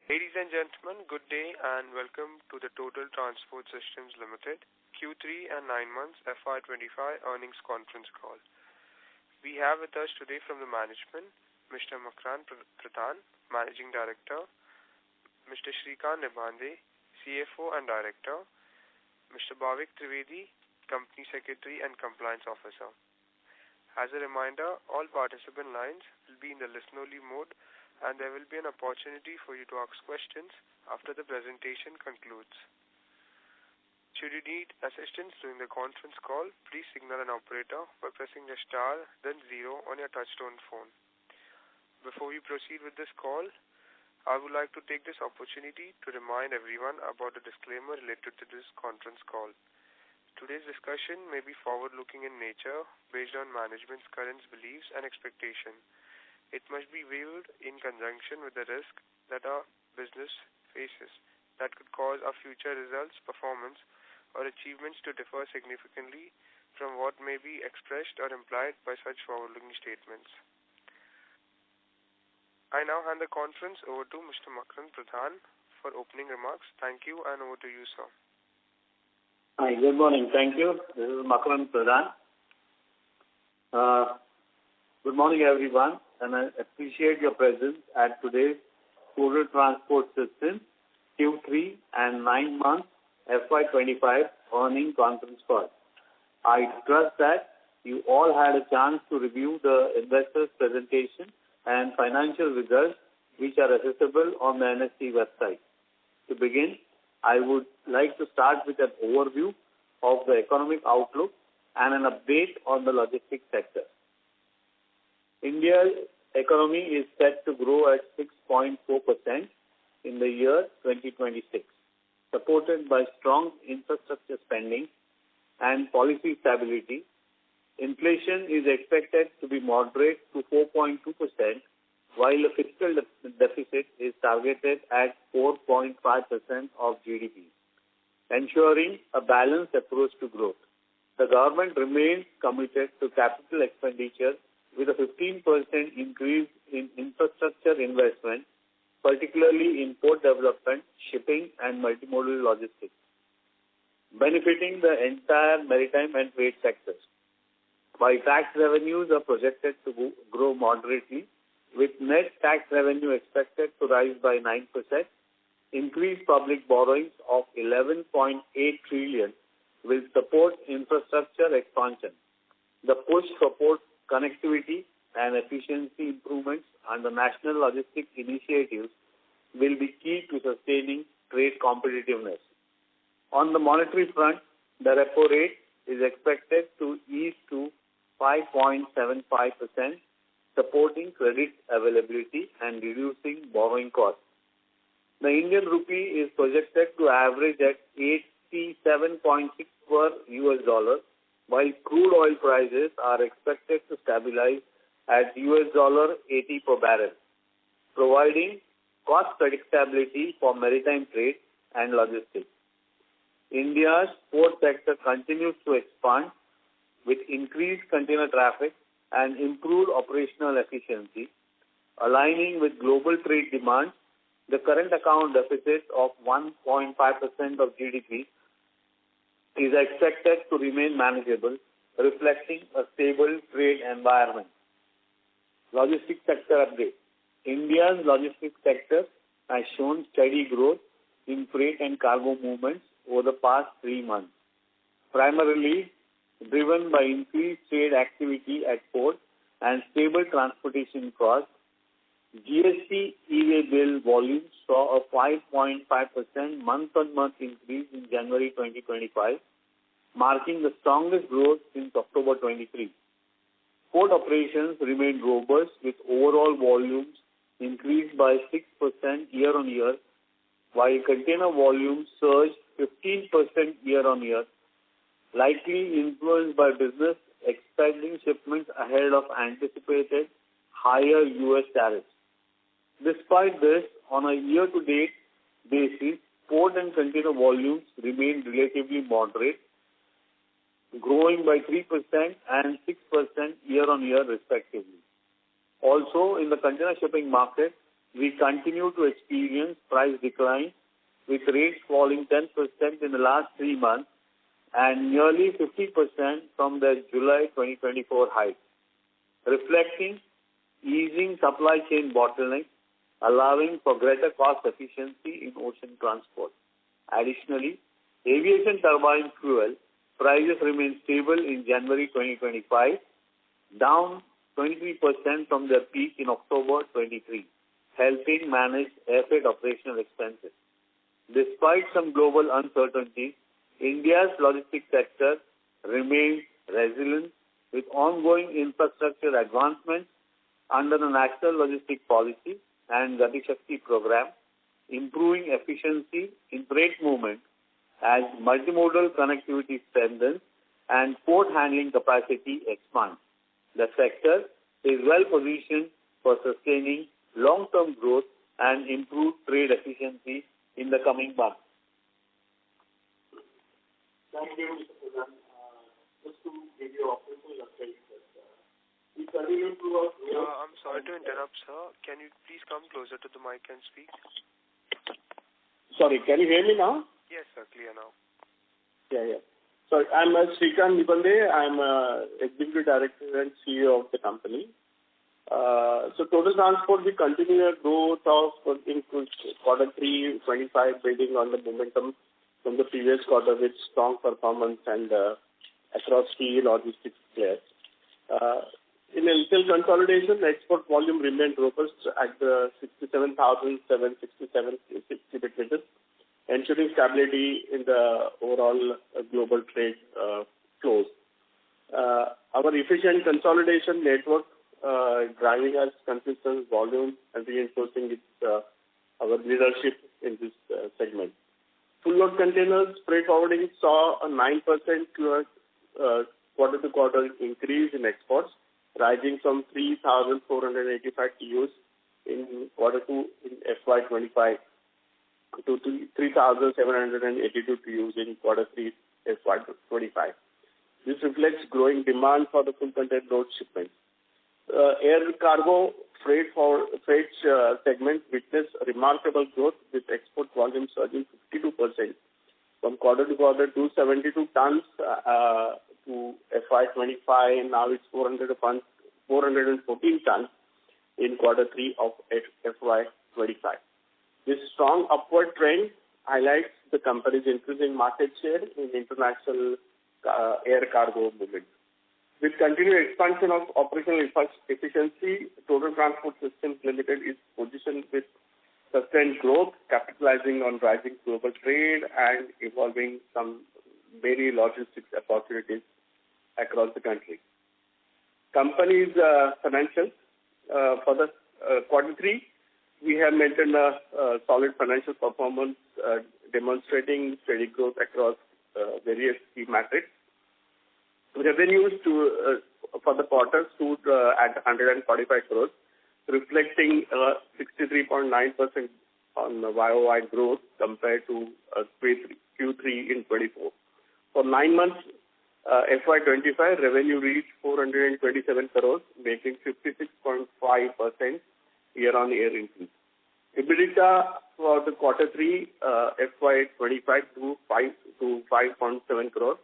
Ladies and gentlemen, good day and welcome to the Total Transport Systems Limited Q3 and 9 months FY’25 earnings conference call. We have with us today from the management, Mr. Makarand Pradhan, Managing Director, Mr. Shrikant Nibande, CFO and Director, Mr. Bhavik Trivedi, Company Secretary and Compliance Officer. As a reminder, all participant lines will be in the listen-only mode and there will be an opportunity for you to ask questions after the presentation concludes. Should you need assistance during the conference call, please signal an operator by pressing the star then 0 on your touchtone phone. Before we proceed with this call, I would like to take this opportunity to remind everyone about the disclaimer related to this conference call. Today's discussion may be forward-looking in nature based on management's current beliefs and expectation. It must be viewed in conjunction with the risk that our business faces that could cause our future results, performance, or achievements to differ significantly from what may be expressed or implied by such forward-looking statements. I now hand the conference over to Mr. Makarand Pradhan for opening remarks. Thank you and over to you, sir. Hi, good morning. Thank you. This is Makarand Pradhan. Good morning, everyone, and I appreciate your presence at today's Total Transport Systems Q3 and 9 months FY’25 earnings conference call. I trust that you all had a chance to review the investors' presentation and financial results which are accessible on the NSE website. To begin, I would like to start with an overview of the economic outlook and an update on the logistics sector. India's economy is set to grow at 6.4% in the year 2026, supported by strong infrastructure spending and policy stability. Inflation is expected to be moderate to 4.2%, while the fiscal deficit is targeted at 4.5% of GDP, ensuring a balanced approach to growth. The government remains committed to capital expenditure with a 15% increase in infrastructure investment, particularly in port development, shipping, and multimodal logistics, benefiting the entire maritime and trade sectors. While tax revenues are projected to grow moderately, with net tax revenue expected to rise by 9%, increased public borrowings of 11.8 trillion will support infrastructure expansion. The push for port connectivity and efficiency improvements under national logistics initiatives will be key to sustaining trade competitiveness. On the monetary front, the repo rate is expected to ease to 5.75%, supporting credit availability and reducing borrowing costs. The Indian rupee is projected to average at 87.6 per US dollar, while crude oil prices are expected to stabilize at $80 per barrel, providing cost predictability for maritime trade and logistics. India's port sector continues to expand with increased container traffic and improved operational efficiency, aligning with global trade demands. The current account deficit of 1.5% of GDP is expected to remain manageable, reflecting a stable trade environment. Logistics sector update. India's logistics sector has shown steady growth in freight and cargo movements over the past 3 months, primarily driven by increased trade activity at ports and stable transportation costs. GST e-way bill volumes saw a 5.5% month-on-month increase in January 2025, marking the strongest growth since October 23. Port operations remained robust with overall volumes increased by 6% year-on-year, while container volumes surged 15% year-on-year, likely influenced by business expanding shipments ahead of anticipated higher U.S. tariffs. Despite this, on a year-to-date basis, port and container volumes remained relatively moderate, growing by 3% and 6% year-on-year respectively. Also, in the container shipping market, we continue to experience price decline, with rates falling 10% in the last 3 months and nearly 50% from the July 2024 high, reflecting easing supply chain bottlenecks, allowing for greater cost efficiency in ocean transport. Additionally, aviation turbine fuel prices remain stable in January 2025, down 23% from their peak in October 23, helping manage airfreight operational expenses. Despite some global uncertainties, India's logistics sector remains resilient with ongoing infrastructure advancements under the National Logistics Policy and Gati Shakti program, improving efficiency in freight movement as multimodal connectivity strengthens and port handling capacity expands. The sector is well positioned for sustaining long-term growth and improved trade efficiency in the coming months. Thank you, Mr. Pradhan. Just to give you a operational update, we continue to work. I'm sorry to interrupt, sir. Can you please come closer to the mic and speak? Sorry, can you hear me now? Yes, sir. Clear now. Yeah. So I'm Srikanth Nibande. I'm Executive Director and CEO of the company. So total transport, we continue a growth of in quarter 3, 25, building on the momentum from the previous quarter with strong performance and across key logistics players. In retail consolidation, the export volume remained robust at 67,767 cubic meters, ensuring stability in the overall global trade flows. Our efficient consolidation network driving us consistent volume and reinforcing our leadership in this segment. Full load containers freight forwarding saw a 9% quarter-to-quarter increase in exports, rising from 3,485 TEUs in quarter 2 in FY'25 to 3,782 TEUs in quarter 3 FY'25. This reflects growing demand for the full container load shipments. Air cargo freight segment witnessed remarkable growth with export volume surging 52% from quarter to quarter, 272 tons to FY'25, and now it's 414 tons in quarter 3 of FY'25. This strong upward trend highlights the company's increasing market share in international air cargo movement. With continued expansion of operational efficiency, Total Transport Systems Limited is positioned with sustained growth, capitalizing on rising global trade and evolving some many logistics opportunities across the country. Company's financials for the quarter 3, we have maintained a solid financial performance, demonstrating steady growth across various key metrics. Revenues for the quarter stood at 145 crores, reflecting 63.9% on the YOY growth compared to Q3 in 24. For 9 months, FY'25 revenue reached 427 crores, making 56.5% year-on-year increase. EBITDA for the quarter 3 FY'25 grew to 5.7 crores,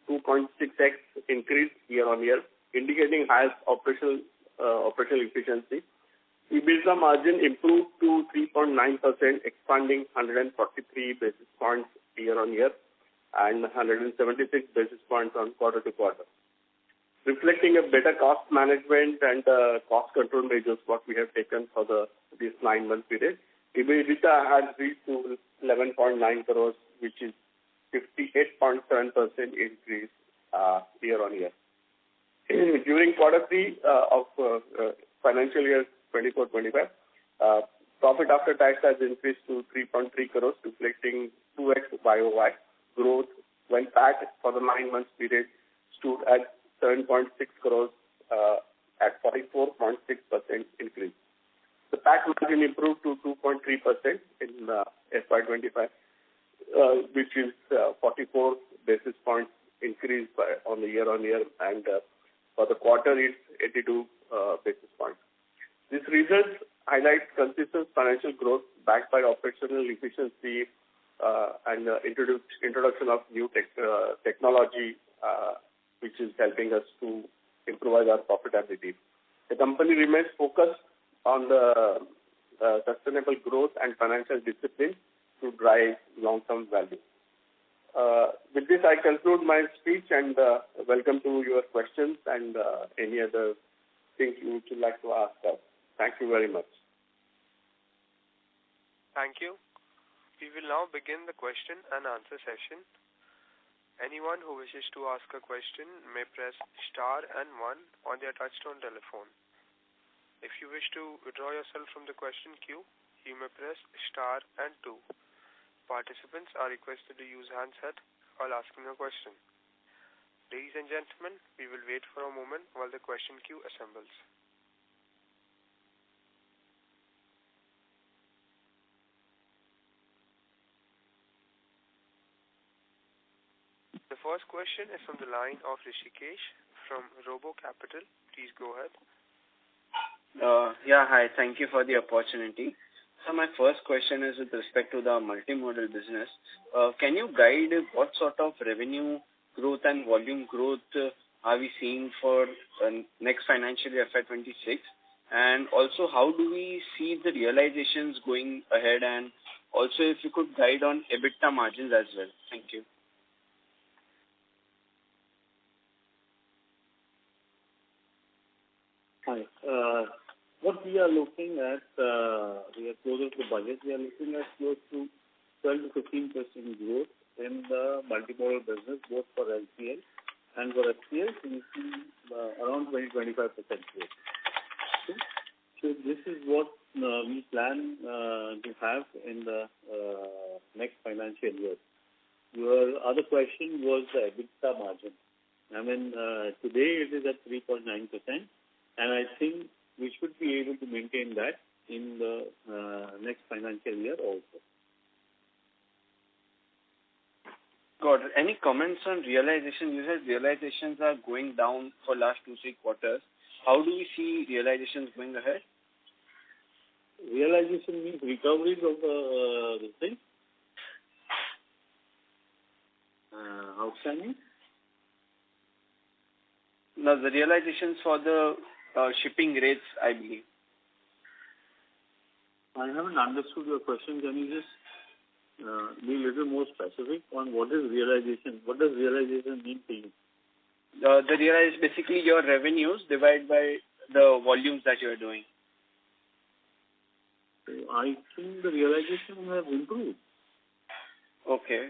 2.6x increase year-on-year, indicating highest operational efficiency. EBITDA margin improved to 3.9%, expanding 143 basis points year-on-year and 176 basis points on quarter-to-quarter, reflecting a better cost management and cost control measures what we have taken for this 9-month period. EBITDA has reached to 11.9 crores, which is 58.7% increase year-on-year. During quarter 3 of financial year 24-25, profit after tax has increased to 3.3 crores, reflecting 2x YOY growth, when PAT for the 9 months period stood at 7.6 crores at 44.6% increase. The PAT margin improved to 2.3% in FY'25, which is 44 basis points increase on the year-on-year, and for the quarter it's 82 basis points. These results highlights consistent financial growth backed by operational efficiency and introduction of new technology, which is helping us to improve our profitability. The company remains focused on the sustainable growth and financial discipline to drive long-term value. With this, I conclude my speech and welcome to your questions and any other things you would like to ask us. Thank you very much. Thank you. We will now begin the question and answer session. Anyone who wishes to ask a question may press star and 1 on their touchtone telephone. If you wish to withdraw yourself from the question queue, you may press star and 2. Participants are requested to use handset while asking a question. Ladies and gentlemen, we will wait for a moment while the question queue assembles. The first question is from the line of Rishikesh from Robo Capital. Please go ahead. Hi. Thank you for the opportunity. So my first question is with respect to the multimodal business. Can you guide what sort of revenue growth and volume growth are we seeing for next financial year FY'26? And also, how do we see the realizations going ahead? And also, if you could guide on EBITDA margins as well. Thank you. Hi. What we are looking at, we are closer to budget. We are looking at close to 12 to 15% growth in the multimodal business, both for LCL and for FCL. We see around 20-25% growth. Okay? So this is what we plan to have in the next financial year. Your other question was the EBITDA margin. I mean, today it is at 3.9%, and I think we should be able to maintain that in the next financial year also. Got it. Any comments on realization? You said realizations are going down for last 2-3 quarters. How do we see realizations going ahead? Realization means recoveries of the thing. Outstanding? No, the realizations for the shipping rates, I believe. I haven't understood your question. Can you just be a little more specific on what is realization? What does realization mean to you? The realize basically your revenues divided by the volumes that you are doing. I think the realization have improved. Okay.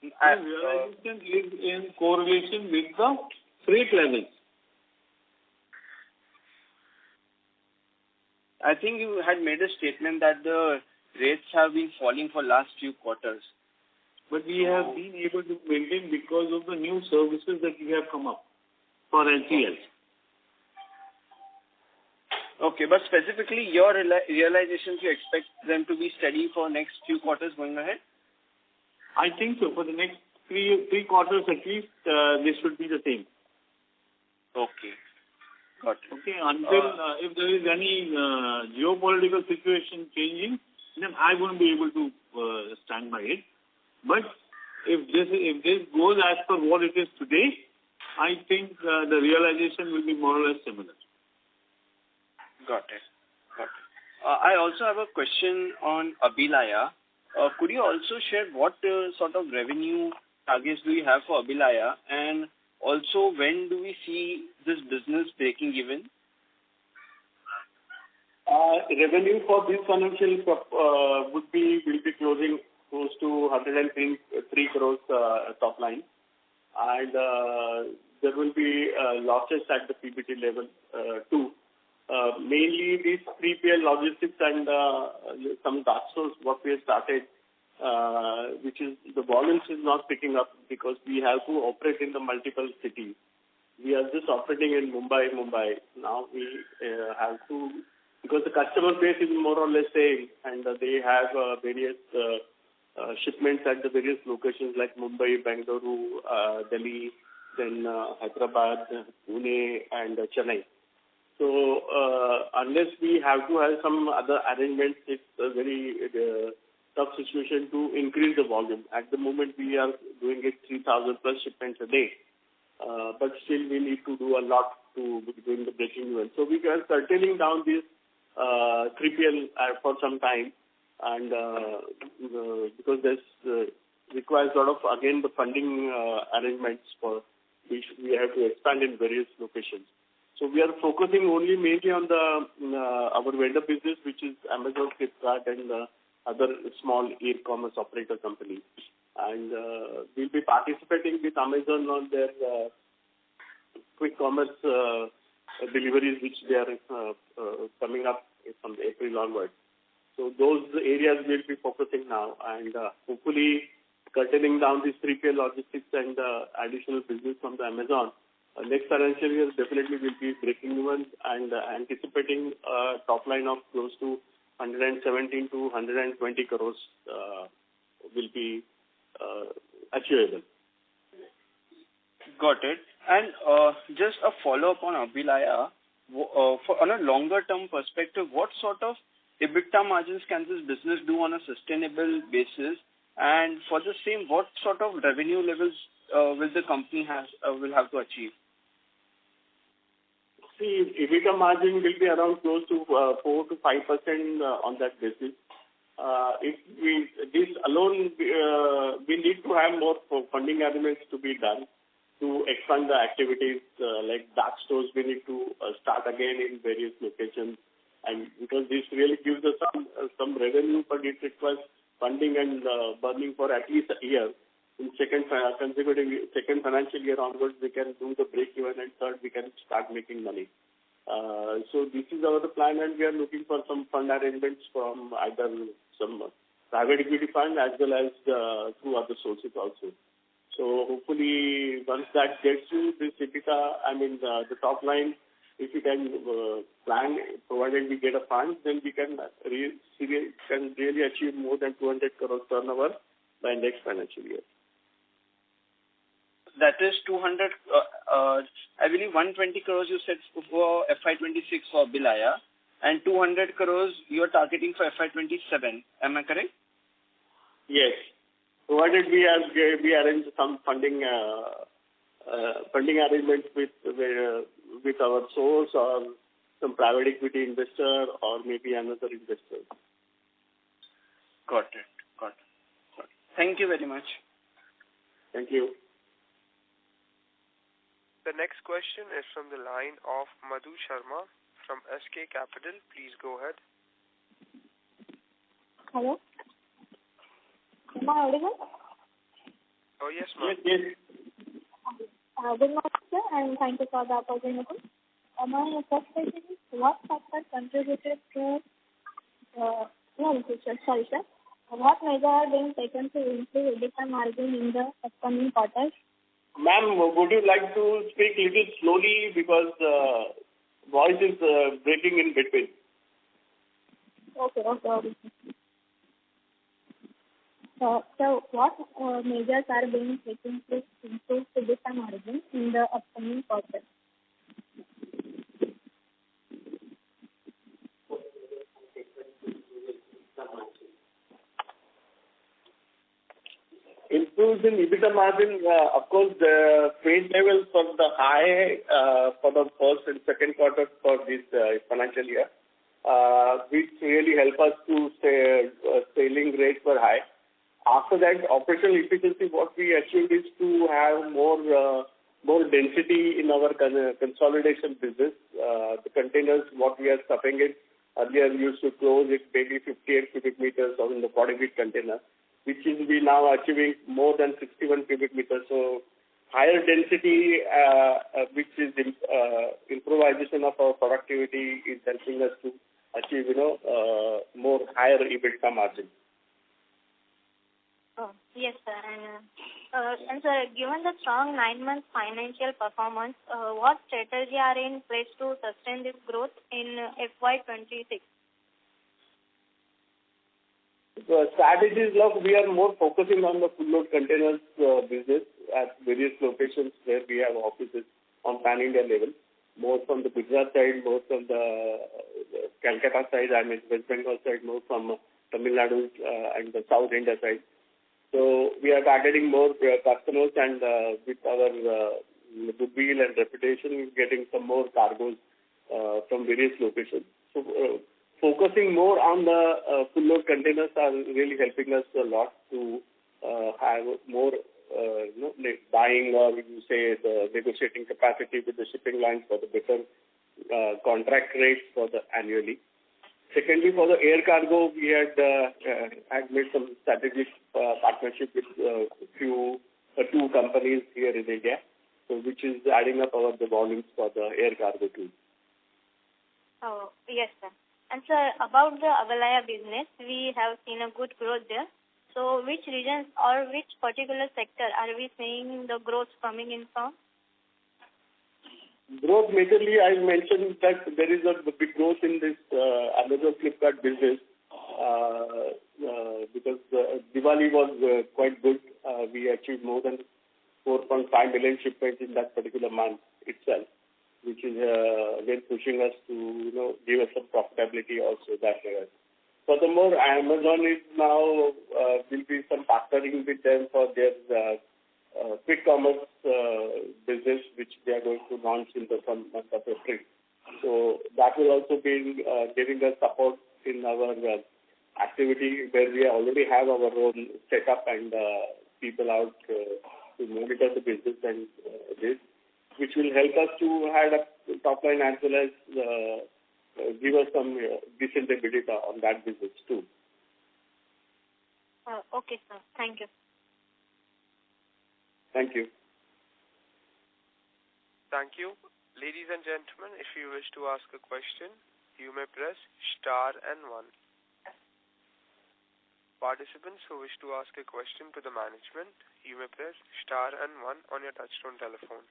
Realization is in correlation with the freight levels. I think you had made a statement that the rates have been falling for last few quarters. But we have been able to maintain because of the new services that we have come up for LCL. Okay, but specifically your realizations, you expect them to be steady for next few quarters going ahead? I think so. For the next three quarters at least, this should be the same. Okay. Got it. Okay, until if there is any geopolitical situation changing, then I won't be able to stand by it. But if this goes as per what it is today, I think the realization will be more or less similar. Got it. I also have a question on Abhilaya. Could you also share what sort of revenue targets do you have for Abhilaya, and also when do we see this business breaking even? Revenue for this financial will be closing close to 103 crores top line, and there will be losses at the PBT level too. Mainly these 3PL logistics and some dark stores what we have started, which is the volumes is not picking up because we have to operate in the multiple cities. We are just operating in Mumbai. Now we have to, because the customer base is more or less same, and they have various shipments at the various locations like Mumbai, Bengaluru, Delhi, then Hyderabad, Pune, and Chennai. So unless we have to have some other arrangements, it's a very tough situation to increase the volume. At the moment, we are doing it 3,000 plus shipments a day. But still we need to do a lot to doing the breaking even. So we are curtailing down this 3PL for some time, and because this requires a lot of, again, the funding arrangements for which we have to expand in various locations. So we are focusing only mainly on the our vendor business, which is Amazon, Flipkart, and other small e-commerce operator companies. And we'll be participating with Amazon on their quick commerce deliveries, which they are coming up from April onwards. So those areas we'll be focusing now, and hopefully curtailing down this 3PL logistics and additional business from the Amazon. Next financial year definitely will be breaking even, and anticipating a top line of close to 117 to 120 crores will be achievable. Got it. And just a follow-up on Abhilaya, on a longer-term perspective, what sort of EBITDA margins can this business do on a sustainable basis? And for the same, what sort of revenue levels will the company will have to achieve? See, EBITDA margin will be around close to 4 to 5% on that basis. If this alone, we need to have more funding arrangements to be done to expand the activities, like dark stores. We need to start again in various locations, and because this really gives us some revenue, but it requires funding and burning for at least a year. In second financial year onwards, we can do the break even, and third, we can start making money. So this is our plan, and we are looking for some fund arrangements from either some private equity fund as well as through other sources also. So hopefully, once that gets to this EBITDA, the top line, if we can plan, provided we get a fund, then we can really achieve more than 200 crores turnover by next financial year. That is 200, I believe 120 crores you said for FY'26 for Abhilaya, and 200 crores you are targeting for FY'27. Am I correct? Yes. Provided we arrange some funding arrangements with our source or some private equity investor or maybe another investor. Got it. Thank you very much. Thank you. The next question is from the line of Madhu Sharma from SK Capital. Please go ahead. Hello. Am I audible? Oh, yes, ma'am. Yes. Good morning, sir, and thank you for the opportunity. My first question is, what factors contributed to, what measures are being taken to improve EBITDA margin in the upcoming quarters? Ma'am, would you like to speak a little slowly because voice is breaking in between? Okay. So what measures are being taken to improve EBITDA margin in the upcoming quarters? Improves in EBITDA margin, of course, the freight levels for the high for the first and second quarter for this financial year, which really help us to sailing rates were high. After that, operational efficiency, what we achieved is to have more density in our consolidation business. The containers, what we are stuffing it, earlier we used to close it maybe 58 cubic meters or in the 40 feet container, which is we now achieving more than 61 cubic meters. So higher density, which is improvisation of our productivity, is helping us to achieve, more higher EBITDA margin. Oh, yes, sir. And sir, given the strong 9-month financial performance, what strategy are in place to sustain this growth in FY'26? The strategies, we are more focusing on the full load containers business at various locations where we have offices on pan-India level. more from the Gujarat side, more from the Calcutta side, West Bengal side, more from Tamil Nadu and the South India side. So we are targeting more customers, and with our goodwill and reputation, getting some more cargoes from various locations. So focusing more on the full load containers are really helping us a lot to have more buying, or you say the negotiating capacity with the shipping lines for the better contract rates for the annually. Secondly, for the air cargo, we had made some strategic partnership with two companies here in India, so which is adding up the volumes for the air cargo too. Oh, yes, sir. And sir, about the Avalaya business, we have seen a good growth there. So which regions or which particular sector are we seeing the growth coming in from? Growth majorly, I mentioned that there is a big growth in this Amazon Flipkart business because Diwali was quite good. We achieved more than 4.5 million shipments in that particular month itself, which is again pushing us to give us some profitability also that way. Furthermore, Amazon is now will be some partnering with them for their quick commerce business, which they are going to launch in the month of April. So that will also be giving us support in our activity, where we already have our own setup and people out to monitor the business and this, which will help us to have a top line as well as give us some decent EBITDA on that business too. Okay, sir. Thank you. Thank you. Thank you. Ladies and gentlemen, if you wish to ask a question, you may press star and 1. Participants who wish to ask a question to the management, you may press star and 1 on your touchtone telephone.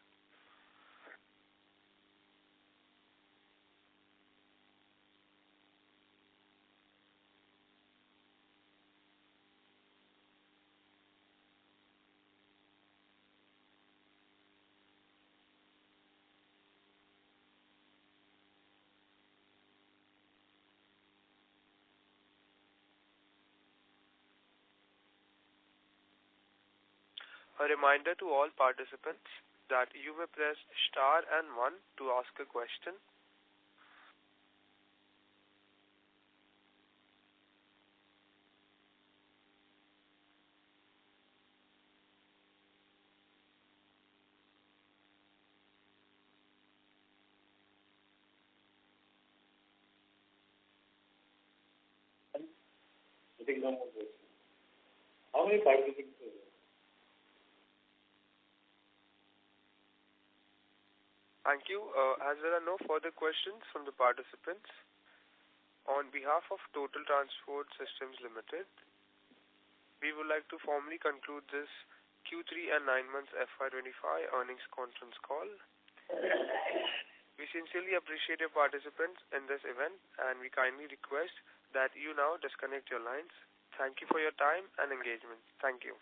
A reminder to all participants that you may press star and 1 to ask a question. I think no more questions. How many participants are there? Thank you. As there are no further questions from the participants, on behalf of Total Transport Systems Limited, we would like to formally conclude this Q3 and 9 months FY'25 earnings conference call. We sincerely appreciate your participants in this event, and we kindly request that you now disconnect your lines. Thank you for your time and engagement. Thank you.